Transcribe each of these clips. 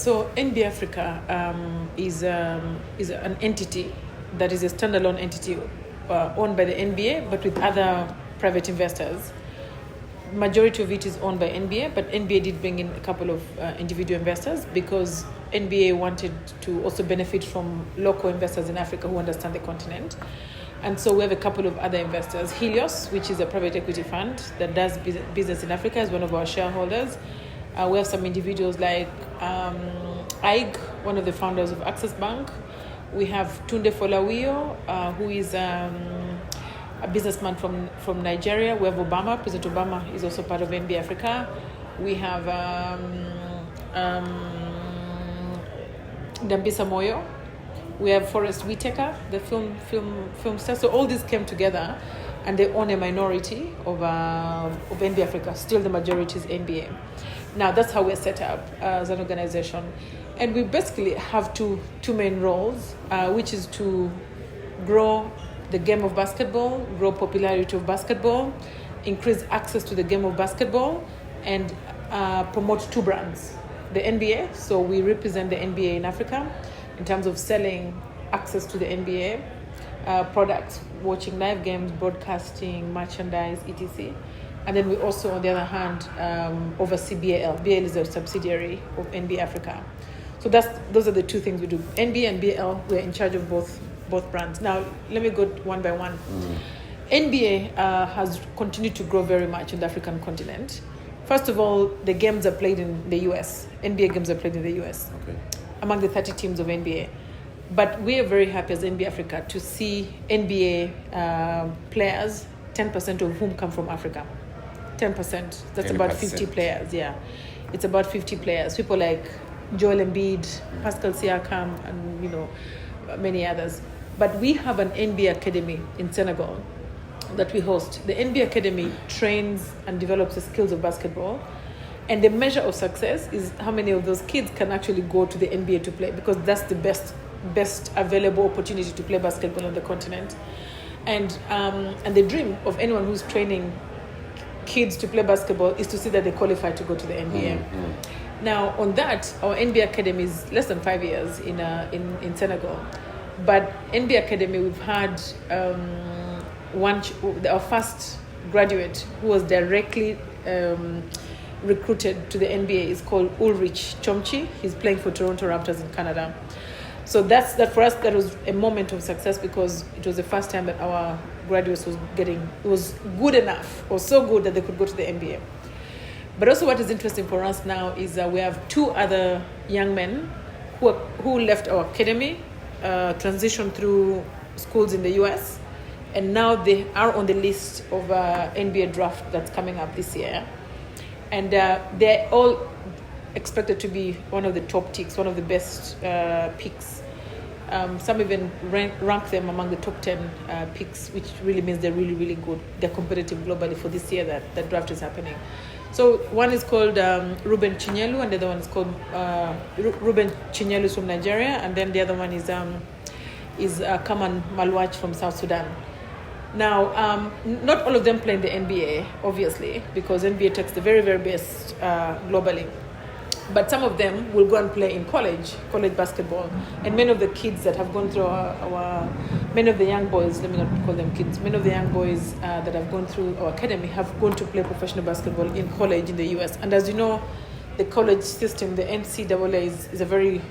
So NBA Africa is an entity that is a standalone entity owned by the NBA, but with other private investors. Majority of it is owned by NBA, but NBA did bring in a couple of individual investors because NBA wanted to also benefit from local investors in Africa who understand the continent. And so we have a couple of other investors. Helios, which is a private equity fund that does business in Africa, is one of our shareholders. We have some individuals like Ike, one of the founders of Access Bank. We have Tunde Folawiyo, who is a businessman from Nigeria. We have Obama. President Obama is also part of NBA Africa. We have Dambisa Moyo. We have Forrest Whitaker, the film star. So all these came together, and they own a minority of NBA Africa. Still, the majority is NBA. Now that's how we're set up as an organization, and we basically have two main roles, which is to grow the game of basketball, grow popularity of basketball, increase access to the game of basketball, and promote two brands. The NBA, so we represent the NBA in Africa in terms of selling access to the NBA products, watching live games, broadcasting, merchandise, etc. And then we also, on the other hand, oversee BAL. BAL is a subsidiary of NBA Africa. So those are the two things we do. NBA and BAL, we're in charge of both brands. Now, let me go one by one. NBA has continued to grow very much in the African continent. First of all, the games are played in the US. NBA games are played in the US. Okay. Among the 30 teams of NBA. But we are very happy as NBA Africa to see NBA players, 10% of whom come from Africa. 10%. That's 10%. about 50 players, yeah. It's about 50 players. People like Joel Embiid, Pascal Siakam, and many others. But we have an NBA Academy in Senegal that we host. The NBA Academy trains and develops the skills of basketball. And the measure of success is how many of those kids can actually go to the NBA to play, because that's the best available opportunity to play basketball on the continent. And the dream of anyone who's training kids to play basketball is to see that they qualify to go to the NBA. Now, on that, our NBA Academy is less than 5 years in Senegal. But NBA Academy, we've had our first graduate who was directly recruited to the NBA is called Ulrich Chomchi. He's playing for Toronto Raptors in Canada. So that for us, that was a moment of success because it was the first time that our graduates was good enough or so good that they could go to the NBA. But also what is interesting for us now is that we have two other young men who left our academy, transitioned through schools in the US, and now they are on the list of NBA draft that's coming up this year. And they're all expected to be one of the top picks, one of the best picks. Some even rank them among the top 10 picks, which really means they're really, really good. They're competitive globally for this year that draft is happening. So one is called Ruben Chinyelu, and the other one is called Ruben Chinyelu from Nigeria, and then the other one is Kaman Malwach from South Sudan. Now, not all of them play in the NBA, obviously, because NBA takes the very, very best globally. But some of them will go and play in college basketball. And many of the kids that have gone through many of the young boys, let me not call them kids, many of the young boys that have gone through our academy have gone to play professional basketball in college in the US. And as you know, the college system, the NCAA, is a very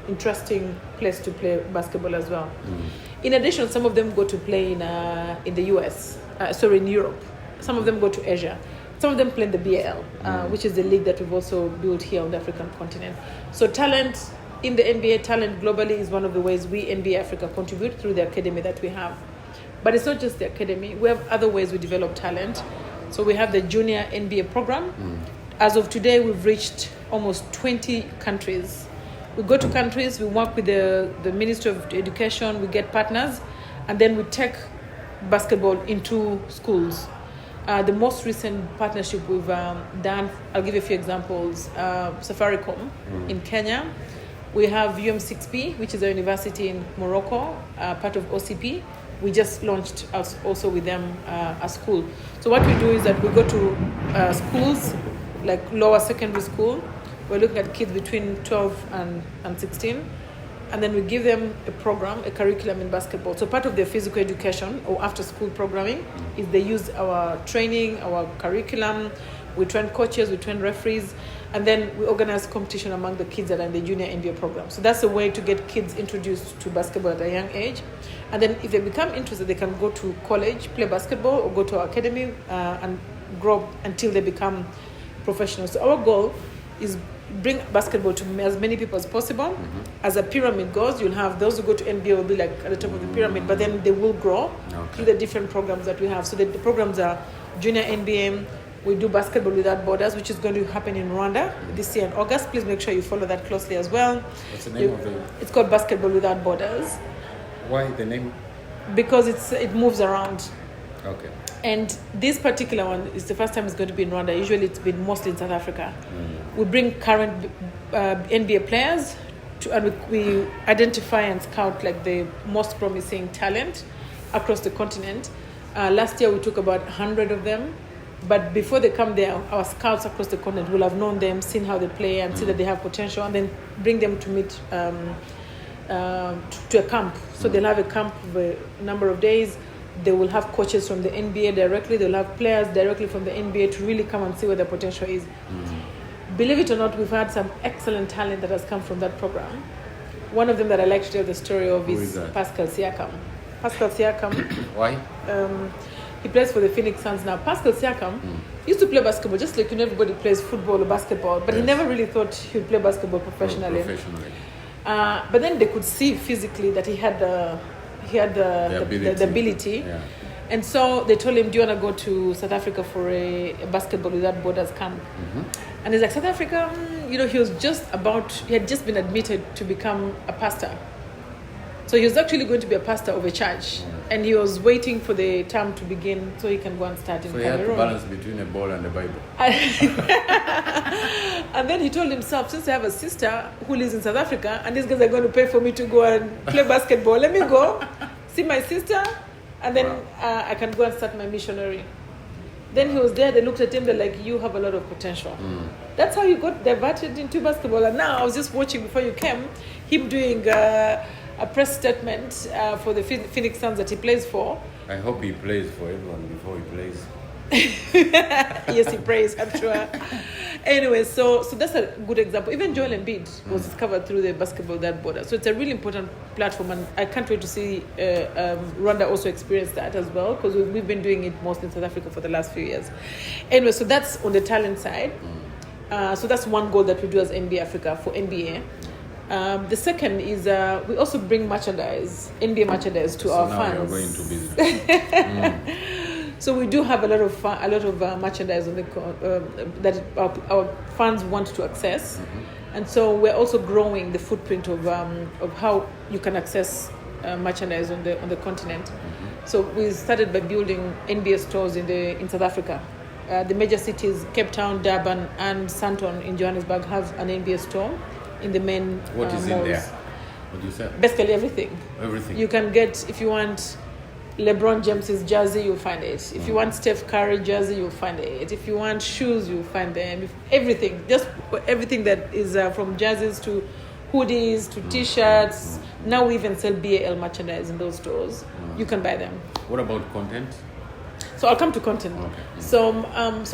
interesting place to play basketball as well. In addition, some of them go to play in the US, in Europe. Some of them go to Asia. Some of them play in the BAL, which is the league that we've also built here on the African continent. So talent in the NBA, talent globally is one of the ways we NBA Africa contribute through the academy that we have. But it's not just the academy. We have other ways we develop talent. So we have the junior NBA program. As of today, we've reached almost 20 countries. We go to countries, we work with the Ministry of Education, we get partners, and then we take basketball into schools. The most recent partnership we've done, I'll give you a few examples. Safaricom in Kenya. We have UM6P, which is a university in Morocco, part of OCP. We just launched also with them a school. So what we do is that we go to schools, like lower secondary school, We're looking at kids between 12 and 16. And then we give them a program, a curriculum in basketball. So part of their physical education or after school programming is they use our training, our curriculum. We train coaches, we train referees, and then we organize competition among the kids that are in the junior NBA program. So that's a way to get kids introduced to basketball at a young age. And then if they become interested, they can go to college, play basketball, or go to our academy and grow until they become professionals. So our goal is bring basketball to as many people as possible. As a pyramid goes, you'll have those who go to NBA will be like at the top of the pyramid, but then they will grow through the different programs that we have. So the programs are junior NBA. We do basketball without borders, which is going to happen in Rwanda this year in August. Please make sure you follow that closely as well. What's the name of it? It's called Basketball Without Borders. Why the name? Because it moves around. Okay. And this particular one is the first time it's going to be in Rwanda. Usually it's been mostly in South Africa. We bring current NBA players and we identify and scout like the most promising talent across the continent. Last year we took about 100 of them. But before they come there, our scouts across the continent will have known them, seen how they play, and see that they have potential, and then bring them to meet to a camp. So they'll have a camp of a number of days. They will have coaches from the NBA directly. They'll have players directly from the NBA to really come and see where their potential is. Believe it or not, we've had some excellent talent that has come from that program. One of them that I like to tell the story of is Pascal Siakam. Pascal Siakam. Why? He plays for the Phoenix Suns now. Pascal Siakam used to play basketball just like everybody plays football or basketball, but he never really thought he would play basketball professionally. But then they could see physically that he had the ability. Yeah. And so they told him, do you want to go to South Africa for a Basketball Without Borders camp? And he's like, South Africa? He had just been admitted to become a pastor. So he was actually going to be a pastor of a church. And he was waiting for the term to begin so he can go and start in Cameroon. So he had to balance between a ball and the Bible. And then he told himself, since I have a sister who lives in South Africa, and these guys are going to pay for me to go and play basketball, let me go, see my sister, and then I can go and start my missionary. Then he was there, they looked at him, they're like, you have a lot of potential. That's how he got diverted into basketball. And now I was just watching before you came, him doing a press statement for the Phoenix Suns that he plays for. I hope he plays for everyone before he plays. Yes, he prays, I'm sure. Anyway, so that's a good example. Even Joel Embiid was discovered through the Basketball Without Borders. So it's a really important platform, and I can't wait to see Rwanda also experience that as well, because we've been doing it mostly in South Africa for the last few years. Anyway, so that's on the talent side. So that's one goal that we do as NBA Africa for NBA. The second is we also bring merchandise, NBA merchandise, to our fans. So now you're going to business. So we do have a lot of merchandise on that our fans want to access, and so we're also growing the footprint of how you can access merchandise on the continent. So we started by building NBA stores in South Africa. The major cities, Cape Town, Durban, and Sandton in Johannesburg, have an NBA store in the main What is malls. in there? What do you say? Basically everything. Everything. You can get, if you want LeBron James's jersey, you'll find it. If you want Steph Curry jersey, you'll find it. If you want shoes, you'll find them. Everything, just everything that is from jerseys to hoodies to T-shirts. Now we even sell BAL merchandise in those stores. You can buy them. What about content? So I'll come to content. Okay. So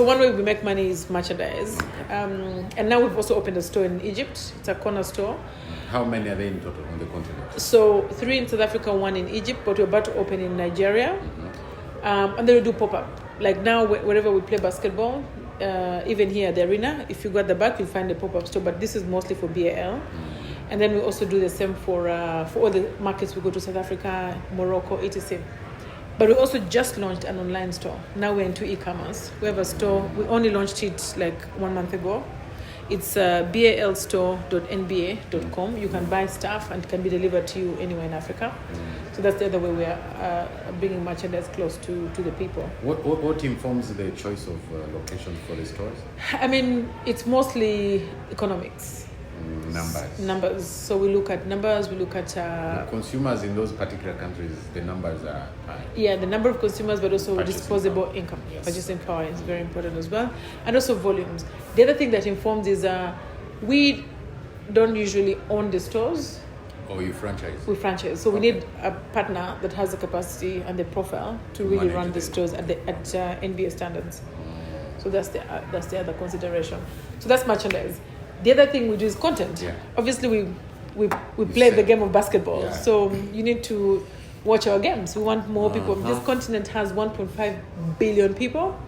one way we make money is merchandise. And now we've also opened a store in Egypt. It's a corner store. How many are there in total on the continent? So 3 in South Africa, 1 in Egypt, but we're about to open in Nigeria. And then we do pop-up. Like now, wherever we play basketball, even here at the arena, if you go at the back, you'll find a pop-up store, but this is mostly for BAL. And then we also do the same for all the markets we go to, South Africa, Morocco, etc. But we also just launched an online store. Now we're into e-commerce. We have a store. We only launched it like 1 month ago. It's balstore.nba.com. You can buy stuff and it can be delivered to you anywhere in Africa. So that's the other way we are bringing merchandise close to the people. What informs the choice of location for the stores? I mean, it's mostly economics. Numbers. So we look at numbers, we look at... consumers in those particular countries, the numbers are high. Yeah, the number of consumers, but also purchasing disposable income. Yes. Purchasing power is very important as well. And also volumes. The other thing that informs is We don't usually own the stores. Or you franchise? We franchise. So we need a partner that has the capacity and the profile to really Manage run the it. stores at NBA standards. So that's the other consideration. So that's merchandise. The other thing we do is content. Yeah. Obviously, we play the sell. game of basketball. Yeah. So you need to watch our games. We want more people. Uh-huh. This continent has 1.5 billion people,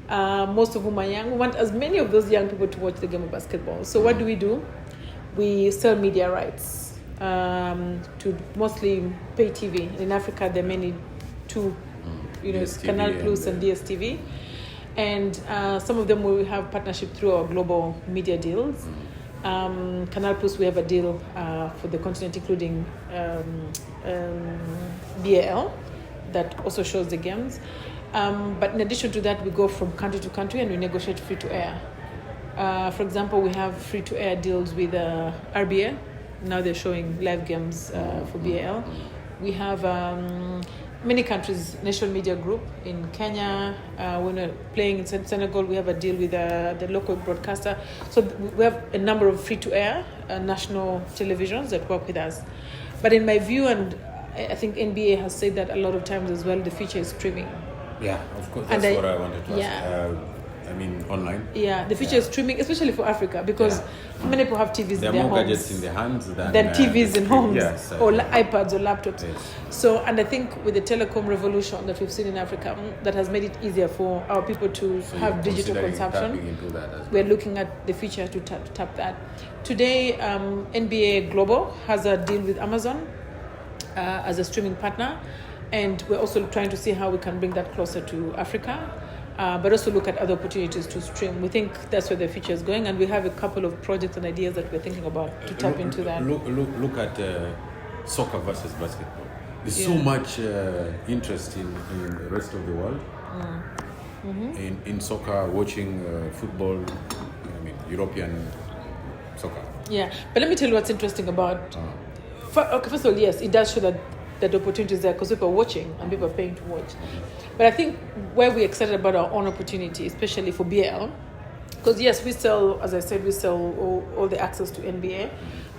most of whom are young. We want as many of those young people to watch the game of basketball. So what do? We sell media rights to mostly pay TV. In Africa, there are mainly two, DSTV Canal Plus and, and DSTV. And some of them we have partnership through our global media deals. Canal Plus, we have a deal for the continent, including BAL, that also shows the games. But in addition to that, we go from country to country and we negotiate free to air. For example, we have free to air deals with RBA. Now they're showing live games for BAL. We have many countries, National Media Group in Kenya. When we're playing in Senegal, we have a deal with the local broadcaster. So we have a number of free-to-air national televisions that work with us. But in my view, and I think NBA has said that a lot of times as well, the future is streaming. Yeah, of course. And That's what I wanted to ask. yeah. Online. Yeah, the future is streaming, especially for Africa, because many people have TVs There in are their more homes. gadgets in their hands than TVs in homes, Yes, or iPads or laptops. Yes. So, and I think with the telecom revolution that we've seen in Africa, that has made it easier for our people to So have you're digital considering consumption. tapping into that as well. We're looking at the future to tap that. Today, NBA Global has a deal with Amazon as a streaming partner, and we're also trying to see how we can bring that closer to Africa. But also look at other opportunities to stream. We think that's where the future is going, and we have a couple of projects and ideas that we're thinking about to tap into that. Look at soccer versus basketball. There's so much interest in the rest of the world. In soccer, watching football, European soccer. Yeah, but let me tell you what's interesting about. First of all, yes, it does show that the opportunities there because people are watching and people are paying to watch. But I think where we're excited about our own opportunity, especially for BL, because yes, we sell, as I said, we sell all the access to NBA,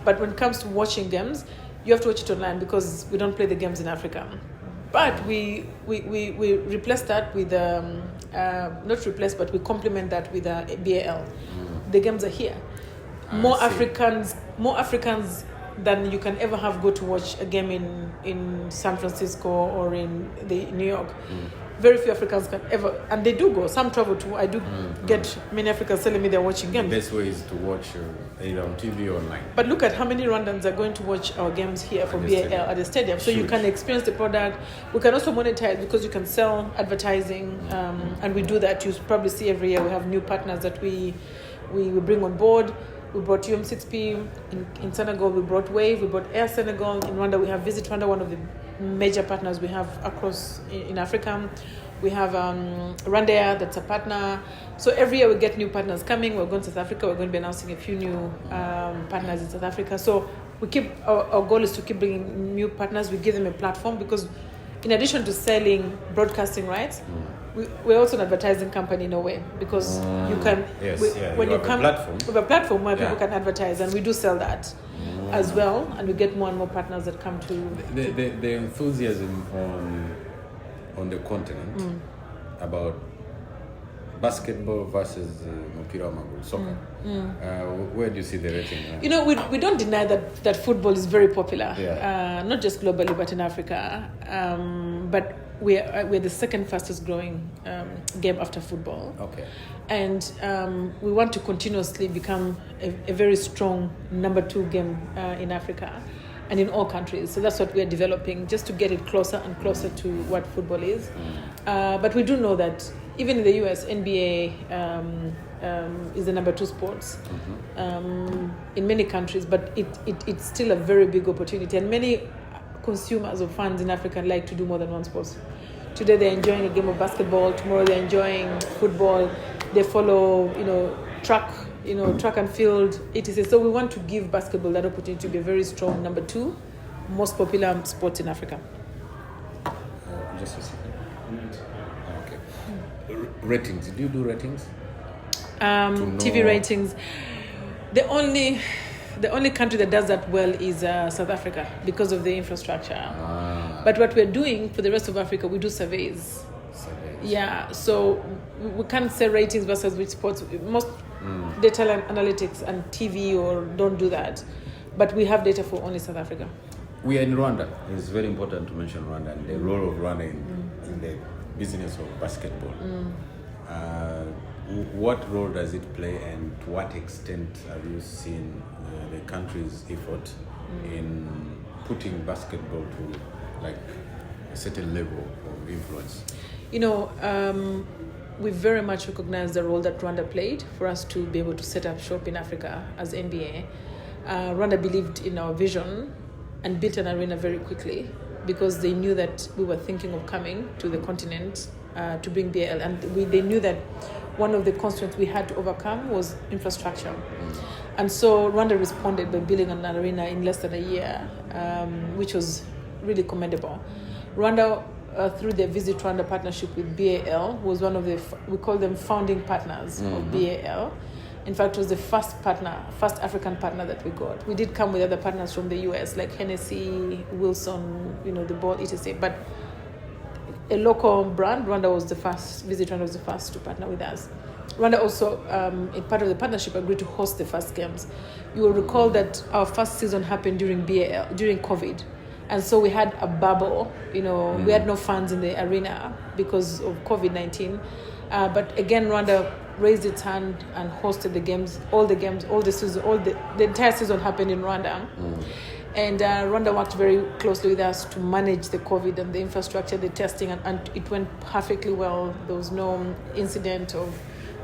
but when it comes to watching games, you have to watch it online because we don't play the games in Africa. But we replace that with, not replace, but we complement that with BAL. The games are here. More Africans than you can ever have go to watch a game in San Francisco or in New York. Very few Africans can ever, and they do go. Some travel to. I do get many Africans telling me they're watching games. The best way is to watch either on TV or online. But look at how many Rwandans are going to watch our games here for BAL at the stadium. So you can experience the product. We can also monetize because you can sell advertising, and we do that. You probably see every year we have new partners that we bring on board. We brought UM6P in Senegal. We brought Wave. We brought Air Senegal. In Rwanda, we have Visit Rwanda, one of the major partners we have across in Africa. We have Rwandair, that's a partner. So every year we get new partners coming. We're going to South Africa. We're going to be announcing a few new partners in South Africa. So we keep our goal is to keep bringing new partners. We give them a platform because in addition to selling broadcasting rights, we're also an advertising company in a way because you can when you come with a platform where people can advertise, and we do sell that as well, and we get more and more partners that come to the enthusiasm on the continent about basketball versus mpira wa maguru, soccer. Where do you see the rating? We don't deny that football is very popular, not just globally but in Africa. But we're the second fastest growing game after football. Okay. And we want to continuously become a very strong number 2 game in Africa and in all countries. So that's what we're developing, just to get it closer and closer to what football is. But we do know that even in the US, NBA is the number 2 sports in many countries, but it's still a very big opportunity. And many consumers or fans in Africa like to do more than one sport. Today they're enjoying a game of basketball, tomorrow they're enjoying football, they follow, track and field, etc. So we want to give basketball that opportunity to be a very strong number 2 most popular sport in Africa. Just a second. Okay. Ratings. Do you do ratings? TV ratings. The only country that does that well is South Africa because of the infrastructure. But what we're doing for the rest of Africa, we do surveys. Yeah, so we can't say ratings versus which sports. Most data analytics and TV or don't do that, but we have data for only South Africa. We are in Rwanda. It's very important to mention Rwanda and the role of Rwanda in the business of basketball. What role does it play, and to what extent have you seen the country's effort in putting basketball to like a certain level of influence? We very much recognize the role that Rwanda played for us to be able to set up shop in Africa as NBA. Rwanda believed in our vision and built an arena very quickly because they knew that we were thinking of coming to the continent to bring BAL, and they knew that one of the constraints we had to overcome was infrastructure. And so Rwanda responded by building an arena in less than a year, which was really commendable. Rwanda, through their Visit Rwanda partnership with BAL, was one of we call them founding partners of BAL. In fact, it was the first African partner that we got. We did come with other partners from the US, like Hennessy, Wilson, the ball, etc. But a local brand, Rwanda was the first, Visit Rwanda was the first to partner with us. Rwanda also, in part of the partnership, agreed to host the first games. You will recall that our first season happened during COVID. And so we had a bubble, we had no fans in the arena because of COVID-19. But again, Rwanda raised its hand and hosted the games, all the season, the entire season happened in Rwanda. And Rwanda worked very closely with us to manage the COVID and the infrastructure, the testing, and it went perfectly well. There was no incident of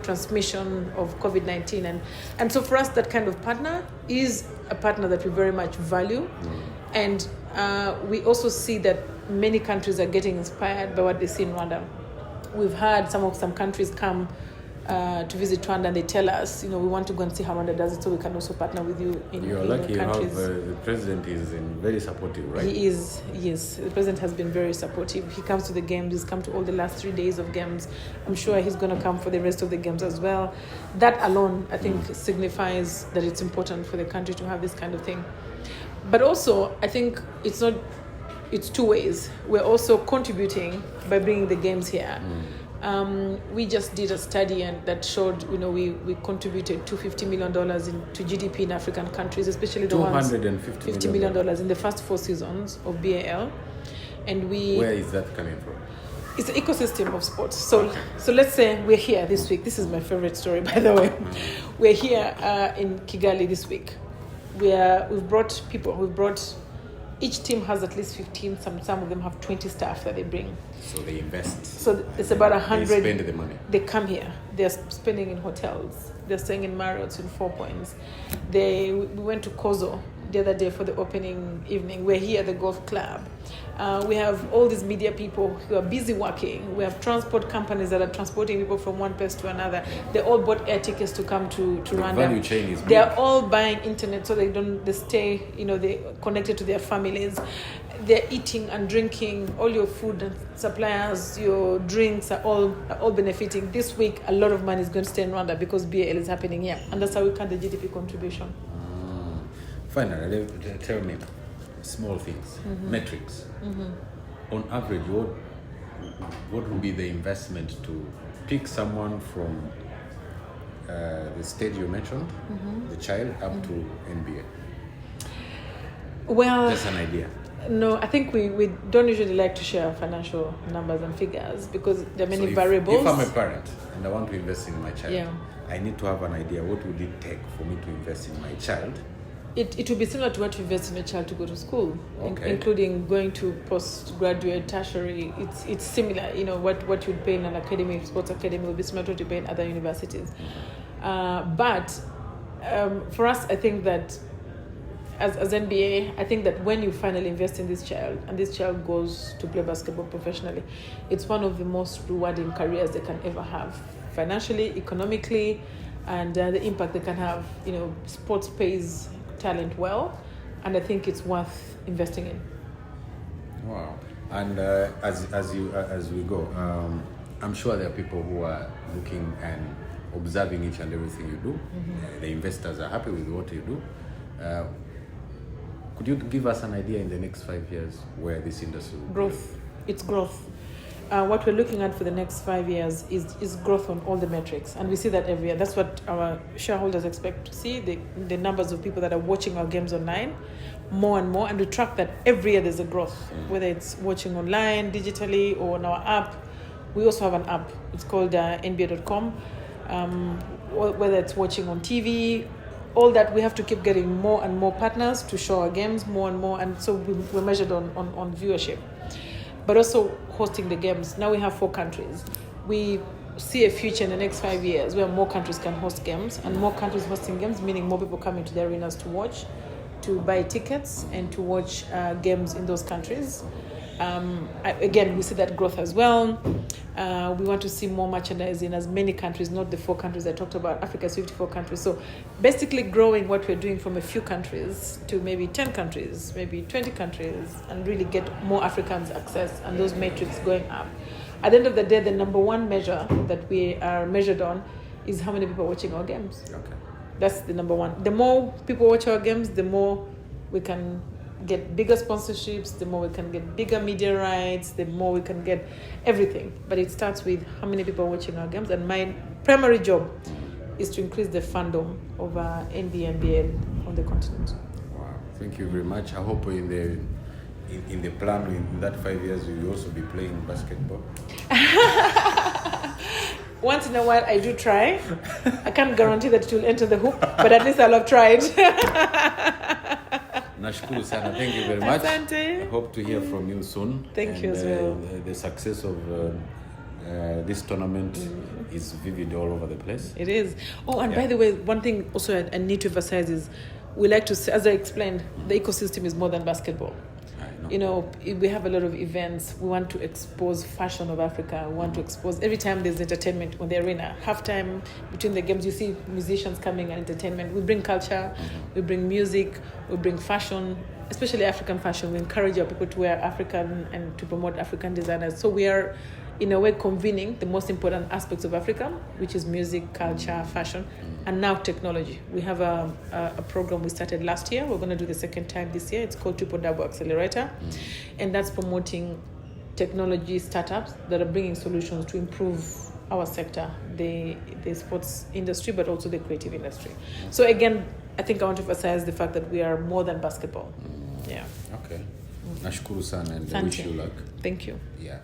transmission of COVID-19. And so for us, that kind of partner is a partner that we very much value. And we also see that many countries are getting inspired by what they see in Rwanda. We've had some countries come to visit Rwanda, and they tell us, we want to go and see how Rwanda does it, so we can also partner with you in You're lucky countries. The president is very supportive, right? He is, yes. The president has been very supportive. He comes to the games. He's come to all the last 3 days of games. I'm sure he's going to come for the rest of the games as well. That alone, I think, signifies that it's important for the country to have this kind of thing. But also, I think it's two ways. We're also contributing by bringing the games here. We just did a study that showed, we contributed $250 million to GDP in African countries, especially the ones $50 million in the first 4 seasons of BAL. And where is that coming from? It's an ecosystem of sports. So let's say we're here this week. This is my favorite story, by the way. We're here in Kigali this week. We've brought people. Each team has at least 15. Some of them have 20 staff that they bring. So they invest. So it's about 100. They spend the money. They come here. They're spending in hotels. They're staying in Marriott's in 4 Points. We went to Kozo the other day for the opening evening. We're here at the golf club. We have all these media people who are busy working. We have transport companies that are transporting people from one place to another. They all bought air tickets to come to Rwanda. The value chain is big. They are all buying internet so they stay, they're connected to their families. They're eating and drinking. All your food and suppliers, your drinks are all benefiting. This week, a lot of money is going to stay in Rwanda because BAL is happening here. And that's how we count the GDP contribution. Finally, tell me small things, metrics. On average, what would be the investment to pick someone from the stage you mentioned, the child, up to NBA? Well, just an idea. No, I think we don't usually like to share financial numbers and figures because there are many variables. If I'm a parent and I want to invest in my child, I need to have an idea what would it take for me to invest in my child. It would be similar to what you invest in a child to go to school, including going to postgraduate, tertiary. It's similar. What you'd pay in an academy, sports academy, will be similar to what you pay in other universities. But for us, I think that as NBA, I think that when you finally invest in this child and this child goes to play basketball professionally, it's one of the most rewarding careers they can ever have, financially, economically, and the impact they can have. Sports pays talent well, and I think it's worth investing in. Wow! And as we go, I'm sure there are people who are looking and observing each and everything you do. The investors are happy with what you do. Could you give us an idea in the next 5 years where this industry will Growth. It's growth. What we're looking at for the next 5 years is growth on all the metrics, and we see that every year. That's what our shareholders expect to see, the numbers of people that are watching our games online, more and more, and we track that every year there's a growth, whether it's watching online, digitally, or on our app. We also have an app. It's called nba.com. Whether it's watching on TV, all that, we have to keep getting more and more partners to show our games more and more, and so we're measured on viewership. But also hosting the games. Now we have 4 countries. We see a future in the next 5 years where more countries can host games, and more countries hosting games, meaning more people coming to the arenas to watch, to buy tickets, and to watch games in those countries. Again, we see that growth as well. We want to see more merchandise in as many countries, not the 4 countries I talked about. Africa is 54 countries. So basically growing what we're doing from a few countries to maybe 10 countries, maybe 20 countries, and really get more Africans access, and those metrics going up. At the end of the day, the number one measure that we are measured on is how many people are watching our games. Okay. That's the number one. The more people watch our games, the more we can get bigger sponsorships, the more we can get bigger media rights, the more we can get everything. But it starts with how many people are watching our games. And my primary job is to increase the fandom of NBA and BL on the continent. Wow. Thank you very much. I hope in the plan in that 5 years you will also be playing basketball. Once in a while I do try. I can't guarantee that it will enter the hoop, but at least I'll have tried. Nashukuru sana. Thank you very much. Asante. I hope to hear from you soon. Thank you as well. The success of this tournament is vivid all over the place. It is. Oh, and by the way, one thing also I need to emphasize is we like to say, as I explained, the ecosystem is more than basketball. You know, we have a lot of events. We want to expose fashion of Africa. We want to expose, every time there's entertainment on the arena, halftime, between the games, you see musicians coming and entertainment. We bring culture, we bring music, we bring fashion, especially African fashion. We encourage our people to wear African and to promote African designers. So we are, in a way, convening the most important aspects of Africa, which is music, culture, fashion, and now technology. We have a program we started last year. We're going to do the second time this year. It's called Triple Double Accelerator. And that's promoting technology startups that are bringing solutions to improve our sector, the sports industry, but also the creative industry. So again, I think I want to emphasize the fact that we are more than basketball. Yeah. Okay. Nashukuru sana and I wish you luck. Thank you. Yeah.